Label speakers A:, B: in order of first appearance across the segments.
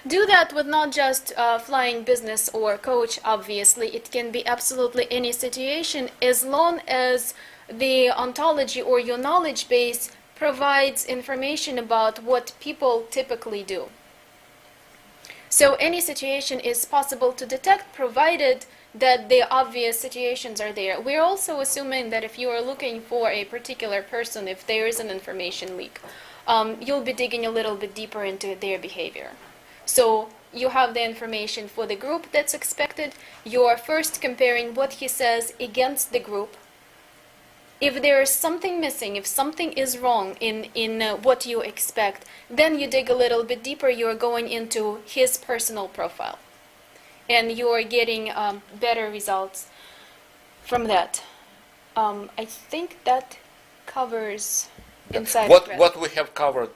A: do that with not just flying business or coach, obviously. It can be absolutely any situation as long as the ontology or your knowledge base provides information about what people typically do. So any situation is possible to detect provided that the obvious situations are there. We're also assuming that if you are looking for a particular person, if there is an information leak, you'll be digging a little bit deeper into their behavior. So you have the information for the group that's expected. You're first comparing what he says against the group. If there is something missing, if something is wrong in what you expect, then you dig a little bit deeper. You're going into his personal profile. And you're getting better results from that. I think that covers inside
B: what we have covered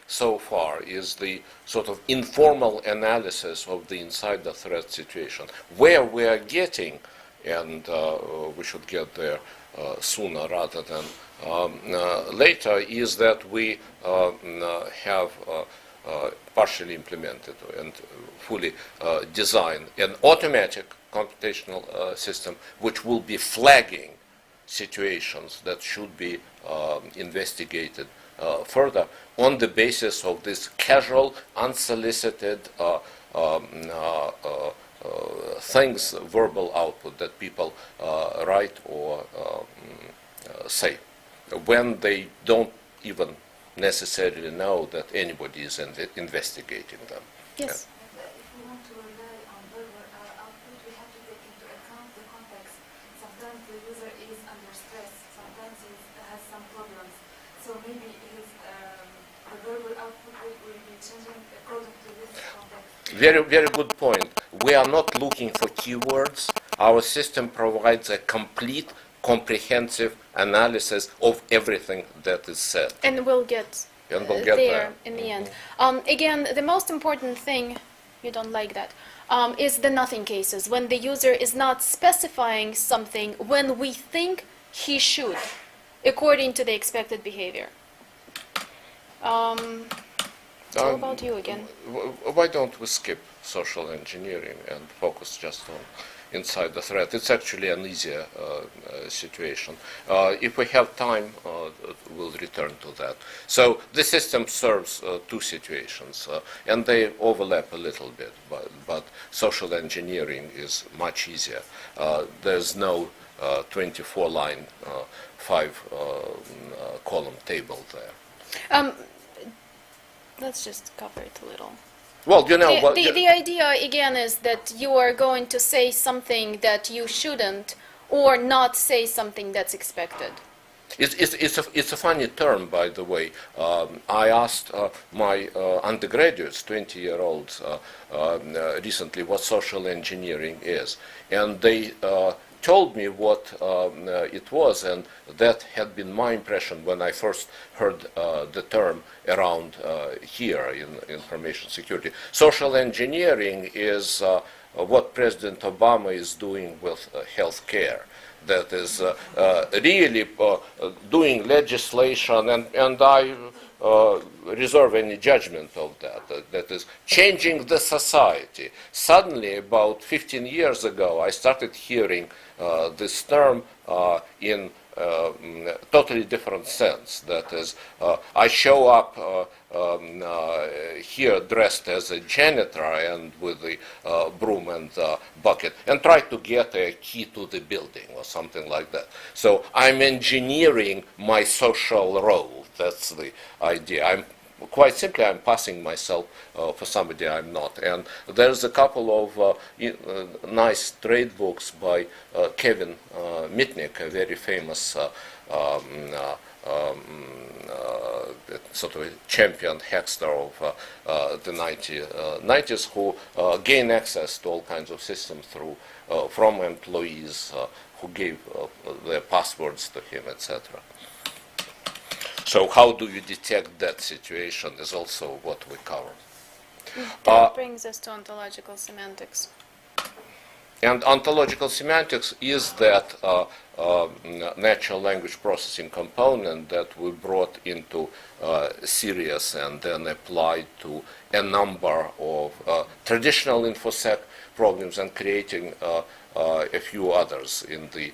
B: so far is the sort of informal analysis of the inside the thread situation. Where we are getting, and we should get there sooner rather than later, is that we have partially implemented and fully designed an automatic computational system which will be flagging situations that should be investigated further on the basis of this casual, unsolicited things, verbal output that people write or say when they don't even necessarily know that anybody is investigating them.
A: Yes.
C: If we want to rely on verbal output, we have to take into account the context. Sometimes the user is under stress, sometimes he has some problems. So maybe the verbal output will be changing according to this context.
B: Very, very good point. We are not looking for keywords. Our system provides a complete, comprehensive analysis of everything that is said.
A: And we'll get there in the end. Again, the most important thing, you don't like that, is the nothing cases, when the user is not specifying something when we think he should, according to the expected behavior. How about you again?
B: Why don't we skip social engineering and focus just on inside the thread? It's actually an easier situation. If we have time, we'll return to that. So the system serves two situations, and they overlap a little bit, but social engineering is much easier. There's no 24-line, 5-column table there.
A: Let's just cover it a little.
B: Well, you know,
A: the idea again is that you are going to say something that you shouldn't, or not say something that's expected.
B: It's a funny term, by the way. I asked my undergraduates, 20-year-olds, recently what social engineering is, and they told me what it was, and that had been my impression when I first heard the term around here in information security. Social engineering is what President Obama is doing with health care. That is really doing legislation, and I reserve any judgment of that. That is changing the society. Suddenly, about 15 years ago, I started hearing this term in totally different sense. That is, I show up here dressed as a janitor and with the broom and bucket and try to get a key to the building or something like that. So I'm engineering my social role. That's the idea. Quite simply, I'm passing myself for somebody I'm not. And there's a couple of nice trade books by Kevin Mitnick, a very famous sort of a champion hackster of the 90s, who gained access to all kinds of systems through from employees who gave their passwords to him, etc. So how do you detect that situation is also what we cover.
A: That brings us to ontological semantics.
B: And ontological semantics is that natural language processing component that we brought into CERIAS and then applied to a number of of traditional InfoSec problems and creating a few others. In the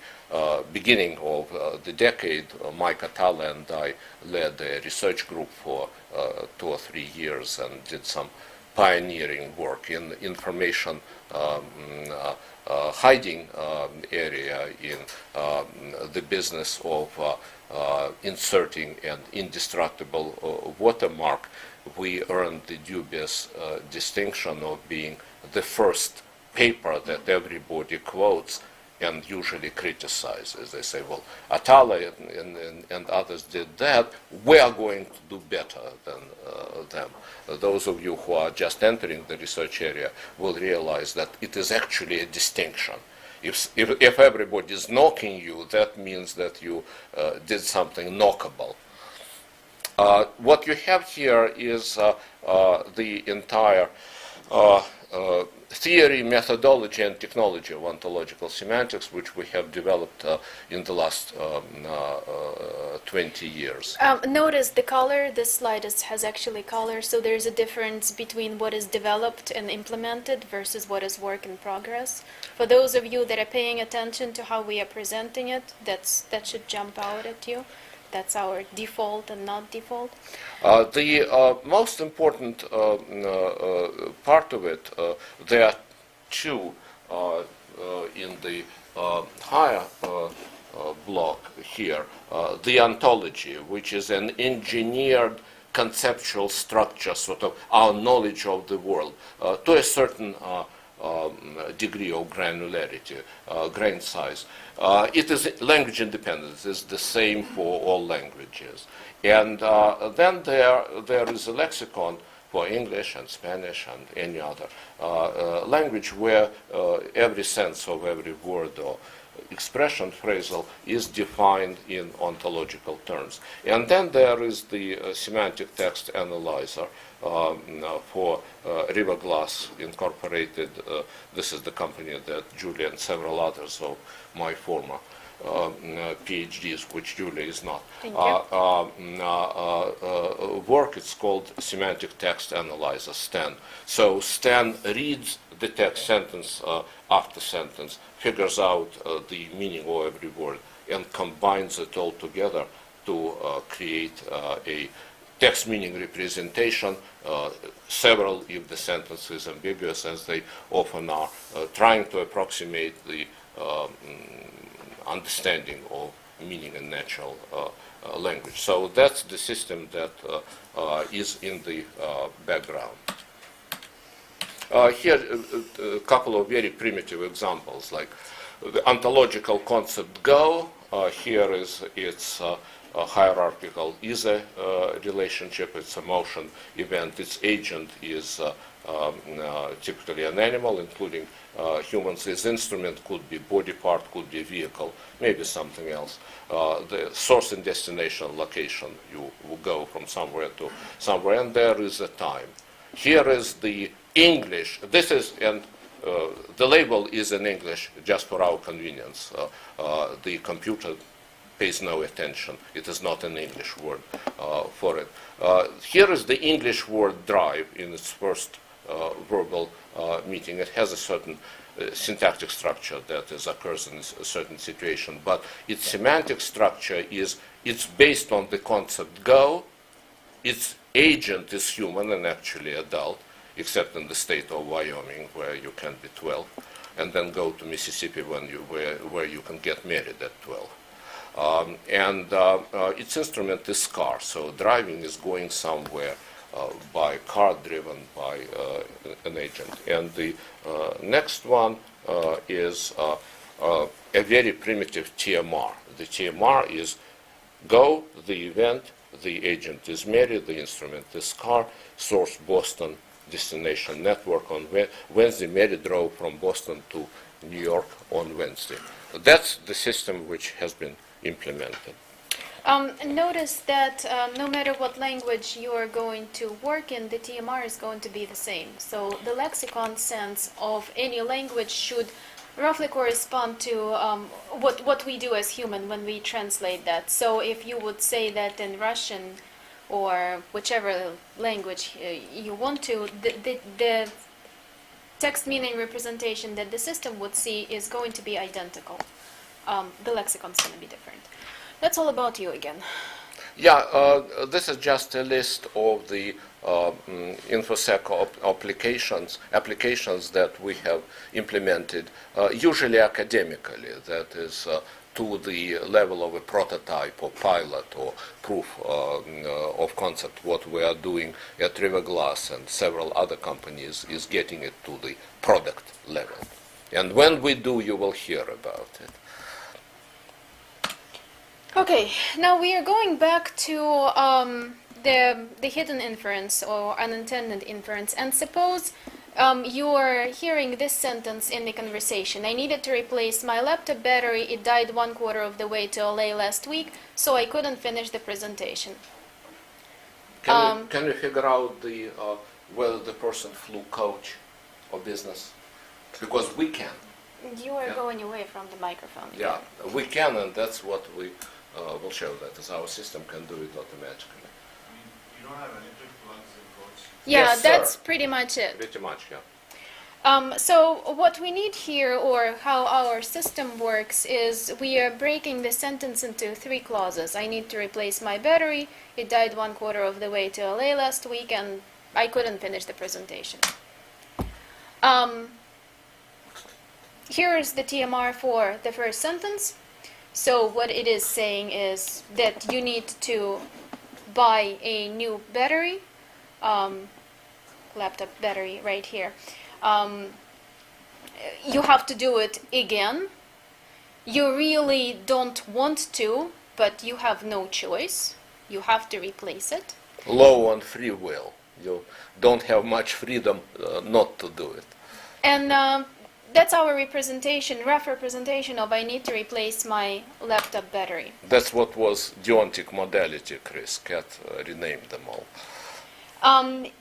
B: beginning of the decade, Mike Atala and I led a research group for 2 or 3 years and did some pioneering work in information hiding area in the business of inserting an indestructible watermark. We earned the dubious distinction of being the first paper that everybody quotes and usually criticizes. They say, well, Atala and others did that. We are going to do better than them. Those of you who are just entering the research area will realize that it is actually a distinction. If everybody is knocking you, that means that you did something knockable. What you have here is the entire theory, methodology, and technology of ontological semantics, which we have developed in the last 20 years.
A: Notice the color. This slide has actually color, so there's a difference between what is developed and implemented versus what is work in progress. For those of you that are paying attention to how we are presenting it, that should jump out at you. That's our default and not default.
B: The most important part of it, there are two in the higher block here. The ontology, which is an engineered conceptual structure, sort of our knowledge of the world, to a certain degree of granularity, grain size. It is language independent. It's the same for all languages. And then there is a lexicon for English and Spanish and any other language where every sense of every word or expression, phrasal, is defined in ontological terms. And then there is the semantic text analyzer for Riverglass Incorporated. This is the company that Julia and several others of my former PhDs, which Julia is not, work. It's called Semantic Text Analyzer, STAN. So STAN reads the text sentence after sentence, figures out the meaning of every word, and combines it all together to create a text meaning representation, several if the sentence is ambiguous, as they often are, trying to approximate the understanding of meaning in natural language. So that's the system that is in the background. Here, a couple of very primitive examples, like the ontological concept Go. Here is its hierarchical is a relationship. It's a motion event. Its agent is typically an animal, including humans. Its instrument could be body part, could be vehicle, maybe something else. The source and destination location, you will go from somewhere to somewhere, and there is a time. Here is the English. This is, and the label is in English just for our convenience. The computer pays no attention. It is not an English word for it. Here is the English word drive in its first verbal meeting. It has a certain syntactic structure that occurs in a certain situation, but its semantic structure is, it's based on the concept go. Its agent is human and actually adult, except in the state of Wyoming, where you can be 12, and then go to Mississippi where you can get married at 12. Its instrument is car, so driving is going somewhere by a car driven by an agent. And the next one is a very primitive TMR. The TMR is go, the event, the agent is married, the instrument is car, source Boston, destination network on Wednesday, Mary drove from Boston to New York on Wednesday. That's the system which has been implemented.
A: Notice that no matter what language you are going to work in, the TMR is going to be the same. So the lexicon sense of any language should roughly correspond to what we do as human when we translate that. So if you would say that in Russian or whichever language you want to, the text meaning representation that the system would see is going to be identical. The lexicon's going to be different. That's all about you again.
B: Yeah, this is just a list of the InfoSec applications that we have implemented, usually academically, that is to the level of a prototype or pilot or proof of concept. What we are doing at Riverglass and several other companies is getting it to the product level. And when we do, you will hear about it.
A: Okay, now we are going back to the hidden inference or unintended inference. And suppose you are hearing this sentence in the conversation. I needed to replace my laptop battery. It died 1/4 of the way to LA last week, so I couldn't finish the presentation.
B: Can you figure out whether the person flew coach or business? Because we can.
A: You are going away from the microphone.
B: Yeah, we can, and that's what we will show, that is our system can do it automatically.
D: You don't have electric plugs in coach?
A: Yeah,
B: Yes,
A: that's
B: sir.
A: pretty much it.
B: Pretty much, yeah.
A: So what we need here, or how our system works, is we are breaking the sentence into 3 clauses. I need to replace my battery. It died 1/4 of the way to LA last week, and I couldn't finish the presentation. Here is the TMR for the first sentence. So what it is saying is that you need to buy a new battery, laptop battery right here. You have to do it again. You really don't want to, but you have no choice. You have to replace it.
B: Low on free will. You don't have much freedom not to do it.
A: And that's our representation, rough representation of I need to replace my laptop battery.
B: That's what was deontic modality, Chris. Cat renamed them all.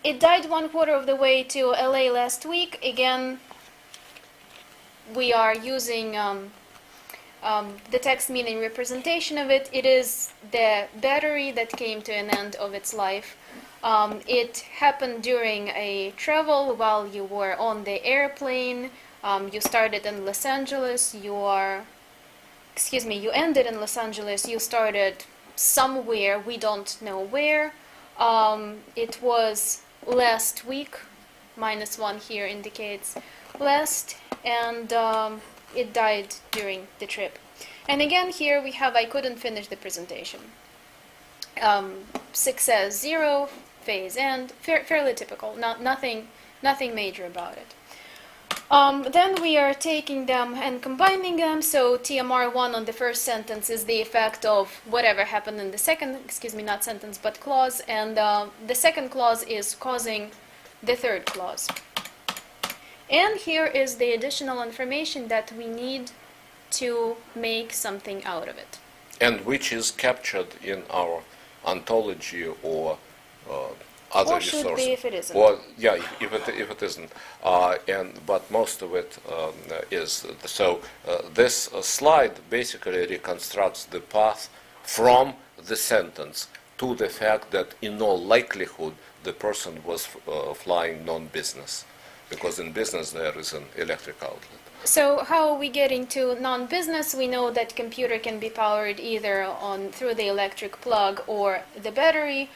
A: It died 1/4 of the way to LA last week. Again, we are using the text meaning representation of it. It is the battery that came to an end of its life. It happened during a travel while you were on the airplane. You started in Los Angeles. You ended in Los Angeles. You started somewhere, we don't know where. It was last week, -1 here indicates last, and it died during the trip. And again here we have I couldn't finish the presentation. Success 0, phase end, fairly typical, nothing major about it. Then we are taking them and combining them. So TMR1 on the first sentence is the effect of whatever happened in the second, not sentence, but clause. And the second clause is causing the third clause. And here is the additional information that we need to make something out of it.
B: And which is captured in our ontology or other
A: Or should
B: resources.
A: be if it isn't.
B: Or, yeah, if it isn't. But most of it is. So this slide basically reconstructs the path from the sentence to the fact that in all likelihood the person was flying non-business, because in business there is an electric outlet.
A: So how are we getting to non-business? We know that computer can be powered either through the electric plug or the battery.